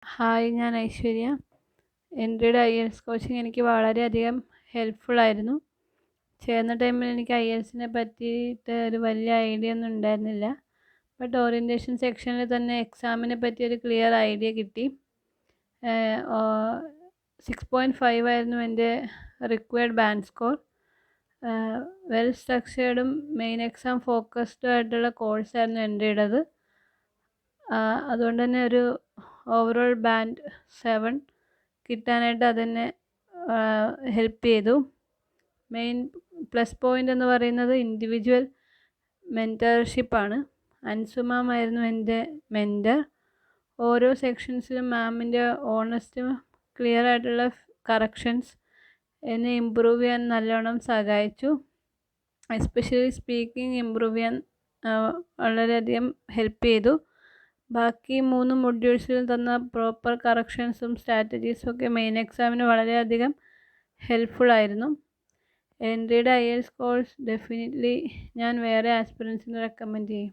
Hi, ഞാൻ Aishwarya. എൻട്രിയുടെ IELTS coaching എനിക്ക് വളരെയധികം ഹെൽപ്ഫുള്ളായിരുന്നു. ചേർന്ന ടൈമിൽ എനിക്ക് IELTSനെ പറ്റിയിട്ട് ഒരു വലിയ ഐഡിയ ഒന്നും ഉണ്ടായിരുന്നില്ല. ബട്ട് ഓറിയൻറ്റേഷൻ സെക്ഷനിൽ തന്നെ എക്സാമിനെ പറ്റി ഒരു ക്ലിയർ ഐഡിയ കിട്ടി. 6.5 ആയിരുന്നു എൻ്റെ റിക്വയർഡ് ബാൻഡ് സ്കോർ. വെൽ സ്ട്രക്ചേർഡും മെയിൻ എക്സാം ഫോക്കസ്ഡും ആയിട്ടുള്ള കോഴ്സായിരുന്നു എൻട്രിയുടേത്. അതുകൊണ്ട് തന്നെ ഒരു ഓവറോൾ ബാൻഡ് 7 കിട്ടാനായിട്ട് അതെന്നെ ഹെൽപ്പ് ചെയ്തു. മെയിൻ പ്ലസ് പോയിൻ്റ് എന്ന് പറയുന്നത് ഇൻഡിവിജ്വൽ മെൻറ്റർഷിപ്പാണ്. അൻസു മാം ആയിരുന്നു എൻ്റെ മെൻറ്റർ. ഓരോ സെക്ഷൻസിലും മാമിൻ്റെ ഓണസ്റ്റും ക്ലിയർ ആയിട്ടുള്ള കറക്ഷൻസ് എന്നെ ഇമ്പ്രൂവ് ചെയ്യാൻ നല്ലോണം സഹായിച്ചു. എസ്പെഷ്യലി സ്പീക്കിംഗ് ഇമ്പ്രൂവ് ചെയ്യാൻ വളരെയധികം ഹെൽപ്പ് ചെയ്തു. ബാക്കി 3 മൊഡ്യൂൾസിലും തന്ന പ്രോപ്പർ കറക്ഷൻസും സ്ട്രാറ്റജീസും ഒക്കെ മെയിൻ എക്സാമിന് വളരെയധികം ഹെൽപ്ഫുള്ളായിരുന്നു. എൻട്രിയുടെ IELTS കോഴ്സ് ഡെഫിനിറ്റ്ലി ഞാൻ വേറെ ആസ്പിറൻസിന് റെക്കമെൻഡ് ചെയ്യും.